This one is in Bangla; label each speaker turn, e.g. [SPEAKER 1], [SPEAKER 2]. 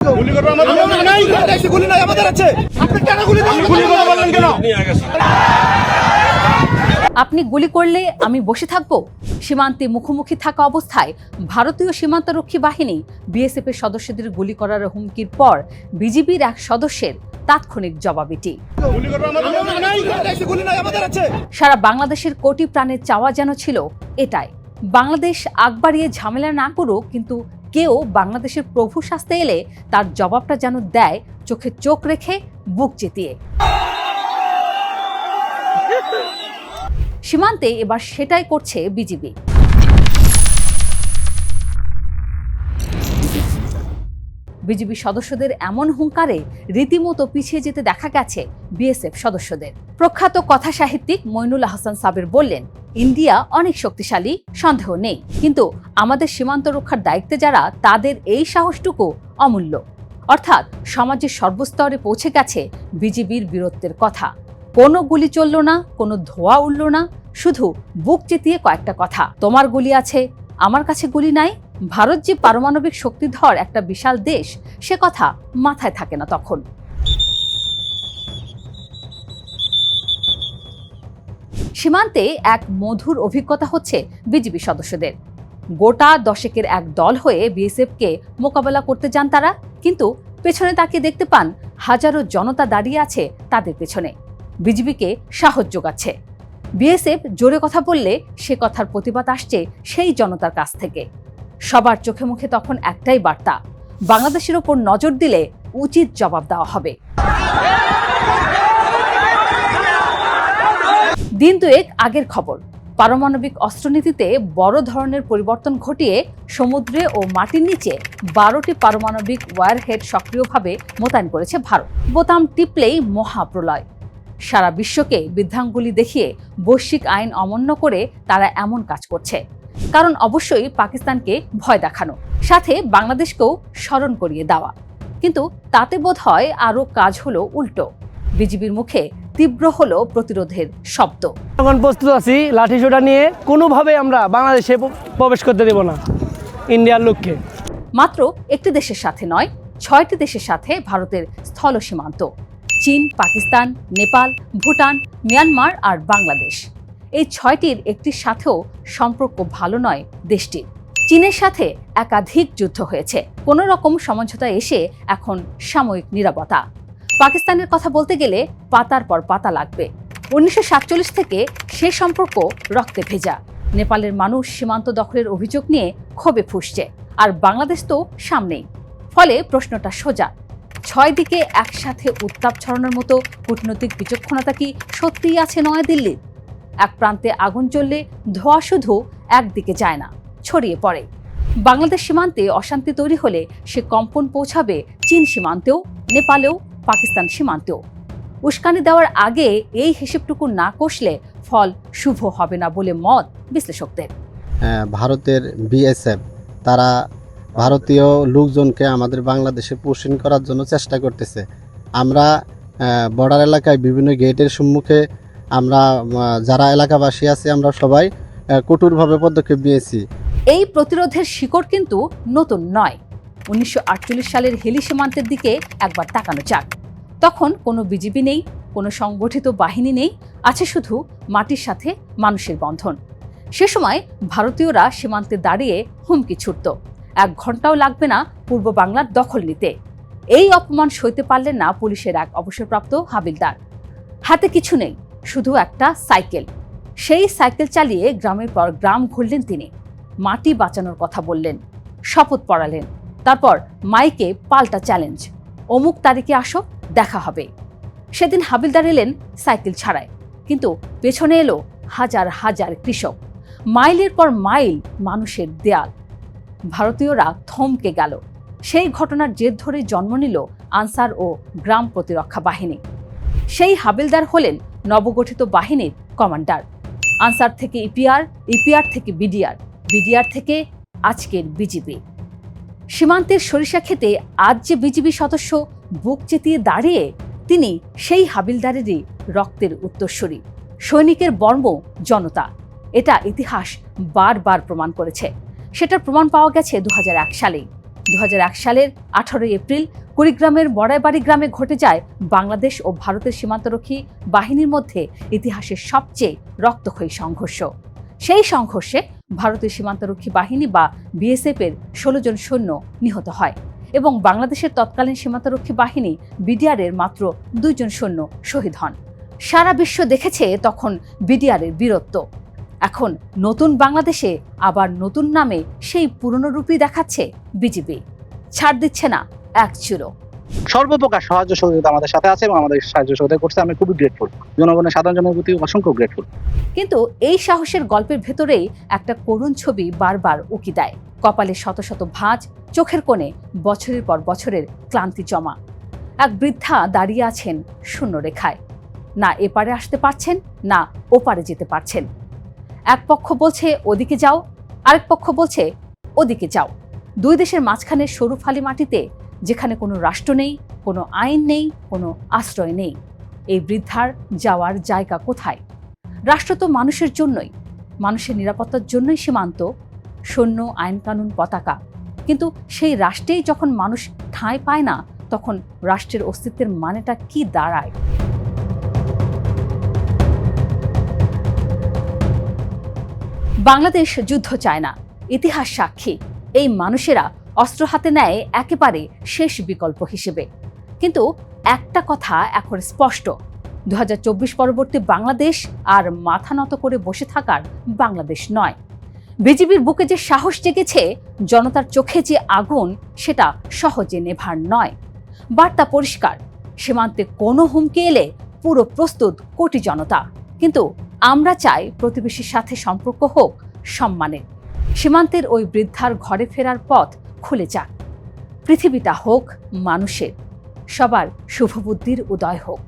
[SPEAKER 1] গুলি করবে আমাদের নাই, গুলি নাই আমাদের আছে। আপনি কেন গুলি করলেন? গুলি করে বললেন কেন?
[SPEAKER 2] আপনি গুলি করলে আমি বসে থাকব? সীমান্তে মুখোমুখি থাকা অবস্থায় ভারতীয় সীমান্তরক্ষী বাহিনী বিএসএফ এর সদস্যদের গুলি করার হুমকির পর বিজিবির এক সদস্যের তাৎক্ষণিক জবাবিটি।
[SPEAKER 1] গুলি করবে আমাদের নাই, গুলি নাই আমাদের আছে।
[SPEAKER 2] সারা বাংলাদেশের কোটি প্রাণের চাওয়া যেন ছিল এটাই, বাংলাদেশ আগ বাড়িয়ে ঝামেলা না করুক, কিন্তু কেউ বাংলাদেশের প্রভু সাজতে এলে তার জবাবটা যেন দেয় চোখে চোখ রেখে, বুক চেতিয়ে। সীমান্তে এবার সেটাই করছে বিজিবি। বিজিবি সদস্যদের এমন হুঙ্কারে রীতিমতো পিছিয়ে যেতে দেখা গেছে বিএসএফ সদস্যদের। প্রখ্যাত কথা সাহিত্যিক মইনুল আহসান সাবির বললেন, ইন্ডিয়া অনেক শক্তিশালী, সন্দেহ নেই, কিন্তু আমাদের সীমান্ত রক্ষার দায়িত্বে যারা, তাদের এই সাহসটুকু অমূল্য। অর্থাৎ সমাজের সর্বস্তরে পৌঁছে গেছে বিজিবির বীরত্বের কথা। কোনো গুলি চলল না, কোনো ধোঁয়া উড়ল না, শুধু বুক চেতিয়ে কয়েকটা কথা। তোমার গুলি আছে, আমার কাছে গুলি নাই। ভারত যে পারমাণবিক শক্তিধর একটা বিশাল দেশ, সে কথা মাথায় থাকে না তখন। সীমান্তে এক মধুর অভিজ্ঞতা হচ্ছে বিজিবি সদস্যদের। গোটা দশেকের এক দল হয়ে বিএসএফকে মোকাবেলা করতে যান তারা, কিন্তু পেছনে তাকিয়ে দেখতে পান হাজারো জনতা দাঁড়িয়ে আছে তাদের পেছনে, বিজিবিকে সাহস যোগাচ্ছে। বিএসএফ জোরে কথা বললে সে কথার প্রতিবাদ আসছে সেই জনতার কাছ থেকে। সবার চোখে মুখে তখন একটাই বার্তা, বাংলাদেশের ওপর নজর দিলে উচিত জবাব দেওয়া হবে। দিন দুয়েক আগের খবর, পারমাণবিক অস্ত্রনীতিতে বড় ধরনের পরিবর্তন ঘটিয়ে সমুদ্রে ও মাটির নিচে 12টি পারমাণবিক ওয়ারহেড সক্রিয়ভাবে মোতায়েন করেছে ভারত। বোতাম টিপলেই মহাপ্রলয়। সারা বিশ্বকে বৃদ্ধাঙ্গুলি দেখিয়ে বৈশ্বিক আইন অমান্য করে তারা এমন কাজ করছে, কারণ অবশ্যই পাকিস্তানকে ভয় দেখানো, সাথে বাংলাদেশকেও স্মরণ করিয়ে দেওয়া। কিন্তু তাতে বোধ হয় আরও কাজ হলো উল্টো। বিজিবির মুখে তীব্র হলো প্রতিরোধের শব্দ।
[SPEAKER 3] এখন প্রস্তুত আছি লাঠিসোঁটা নিয়ে, কোনোভাবে আমরা বাংলাদেশে প্রবেশ করতে দেব না ইন্ডিয়ার লক্ষ্যে।
[SPEAKER 2] মাত্র একটি দেশের সাথে নয়, 6টি দেশের সাথে ভারতের স্থল সীমান্ত, চীন, পাকিস্তান, নেপাল, ভুটান, মিয়ানমার আর বাংলাদেশ। এই 6টির একটির সাথেও সম্পর্ক ভালো নয় দেশটির। চীনের সাথে একাধিক যুদ্ধ হয়েছে, কোনো রকম সমঝোতা এসে এখন সাময়িক নীরবতা। পাকিস্তানের কথা বলতে গেলে পাতার পর পাতা লাগবে। 1947 থেকে সে সম্পর্ক রক্তে ভেজা। নেপালের মানুষ সীমান্ত দখলের অভিযোগ নিয়ে ক্ষোভে ফুঁসছে, আর বাংলাদেশ তো সামনেই। ফলে প্রশ্নটা সোজা, 6 দিকে একসাথে উত্তাপ ছড়ানোর মতো কূটনৈতিক বিচক্ষণতা কি সত্যিই আছে নয়াদিল্লির? এক প্রান্তে আগুন জ্বললে ধোঁয়া শুধু একদিকে যায় না, ছড়িয়ে পড়ে। বাংলাদেশ সীমান্তে অশান্তি তৈরি হলে সে কম্পন পৌঁছাবে চীন সীমান্তেও, নেপালেও, পাকিস্তান সীমান্তেও। উস্কানি দেওয়ার আগে এই হিসেবটুকু না কষলে ফল শুভ হবে না বলে মত বিশ্লেষকদের।
[SPEAKER 4] ভারতের বিএসএফ তারা ভারতীয় লোকজনকে আমাদের বাংলাদেশে পুশিং করার জন্য চেষ্টা করতেছে। আমরা বর্ডার এলাকায় বিভিন্ন গেটের সম্মুখে আমরা যারা এলাকাবাসী আছি, আমরা সবাই কঠোরভাবে পদক্ষেপ নিয়েছি।
[SPEAKER 2] এই প্রতিরোধের শিকড় কিন্তু নতুন নয়। 1948 সালের হিলি সীমান্তের দিকে একবার তাকানো যাক। তখন কোনো বিজিবি নেই, কোনো সংগঠিত বাহিনী নেই, আছে শুধু মাটির সাথে মানুষের বন্ধন। সে সময় ভারতীয়রা সীমান্তে দাঁড়িয়ে হুমকি ছুটত, 1 ঘন্টাও লাগবে না পূর্ব বাংলার দখল নিতে। এই অপমান সইতে পারলেন না পুলিশের এক অবসরপ্রাপ্ত হাবিলদার। হাতে কিছু নেই, শুধু একটা সাইকেল। সেই সাইকেল চালিয়ে গ্রামের পর গ্রাম ঘুরলেন তিনি। মাটি বাঁচানোর কথা বললেন, শপথ পড়ালেন, তারপর মাইকে পাল্টা চ্যালেঞ্জ, অমুক তারিখে আসো, দেখা হবে। সেদিন হাবিলদার এলেন সাইকেল ছাড়ায়, কিন্তু পেছনে এলো হাজার হাজার কৃষক, মাইলের পর মাইল মানুষের দেয়াল। ভারতীয়রা থমকে গেল। সেই ঘটনার জের ধরে জন্ম নিল আনসার ও গ্রাম প্রতিরক্ষা বাহিনী। সেই হাবিলদার হলেন নবগঠিত বাহিনীর কমান্ডার। আনসার থেকে ইপিআর, ইপিআর থেকে বিডিআর, বিডিআর থেকে আজকের বিজিবি। সীমান্তের সরিষা খেতে আজ যে বিজিবি সদস্য বুক চেতিয়ে দাঁড়িয়ে, তিনি সেই হাবিলদারেরই রক্তের উত্তরসূরি। সৈনিকের বর্ম জনতা, এটা ইতিহাস বারবার প্রমাণ করেছে। সেটার প্রমাণ পাওয়া গেছে 2001 সালেই। 2001 সালের 18 এপ্রিল কুড়িগ্রামের বড়াইবাড়ি গ্রামে ঘটে যায় বাংলাদেশ ও ভারতের সীমান্তরক্ষী বাহিনীর মধ্যে ইতিহাসের সবচেয়ে রক্তক্ষয়ী সংঘর্ষ। সেই সংঘর্ষে ভারতীয় সীমান্তরক্ষী বাহিনী বা বিএসএফ এর 16 জন সৈন্য নিহত হয় এবং বাংলাদেশের তৎকালীন সীমান্তরক্ষী বাহিনী বিডিআর এর মাত্র 2 জন সৈন্য শহীদ হন। সারা বিশ্ব দেখেছে তখন বিডিআর এর বীরত্ব। এখন নতুন বাংলাদেশে আবার নতুন নামে সেই পুরনো রূপই দেখাচ্ছে বিজিবি। ছাড় দিচ্ছে না এক চুলো।
[SPEAKER 5] সর্বপ্রকার সাহায্য সহযোগিতা আমাদের সাথে আছে এবং আমাদের সাহায্য সহযোগিতা করছে। আমি খুবই গ্রেটফুল, জনগণের সাধারণ জনের প্রতি অসংখ্য গ্রেটফুল।
[SPEAKER 2] কিন্তু এই সাহসের গল্পের ভেতরেই একটা করুণ ছবি বারবার উকি দেয়। কপালে শত শত ভাঁজ, চোখের কোণে বছরের পর বছরের ক্লান্তি জমা। এক বৃদ্ধা দাঁড়িয়ে আছেন শূন্য রেখায়, না এপারে আসতে পারছেন না ওপারে যেতে পারছেন। এক পক্ষ বলছে ওদিকে যাও, আরেক পক্ষ বলছে ওদিকে যাও। দুই দেশের মাঝখানে সরু ফালি মাটিতে, যেখানে কোনো রাষ্ট্র নেই, কোনো আইন নেই, কোনো আশ্রয় নেই। এই বৃদ্ধার যাওয়ার জায়গা কোথায়? রাষ্ট্র তো মানুষের জন্যই, মানুষের নিরাপত্তার জন্যই সীমান্ত, সৈন্য, আইন কানুন, পতাকা। কিন্তু সেই রাষ্ট্রেই যখন মানুষ ঠাঁই পায় না, তখন রাষ্ট্রের অস্তিত্বের মানেটা কি দাঁড়ায়? বাংলাদেশ যুদ্ধ চায় না, ইতিহাস সাক্ষী এই মানুষেরা অস্ত্র হাতে নেয় একেবারে শেষ বিকল্প হিসেবে। কিন্তু একটা কথা এখন স্পষ্ট, 2024 পরবর্তী বাংলাদেশ আর মাথা নত করে বসে থাকার বাংলাদেশ নয়। বিজিবির বুকে যে সাহস জেগেছে, জনতার চোখে যে আগুন, সেটা সহজে নেভার নয়। বার্তা পরিষ্কার, সীমান্তে কোনো হুমকি এলে পুরো প্রস্তুত কোটি জনতা। কিন্তু আমরা চাই প্রতিবেশীর সাথে সম্পর্ক হোক সম্মানের। সীমান্তের ওই বৃদ্ধার ঘরে ফেরার পথ খুলে যাক। পৃথিবীটা হোক মানুষের, সবার শুভবুদ্ধির উদয় হোক।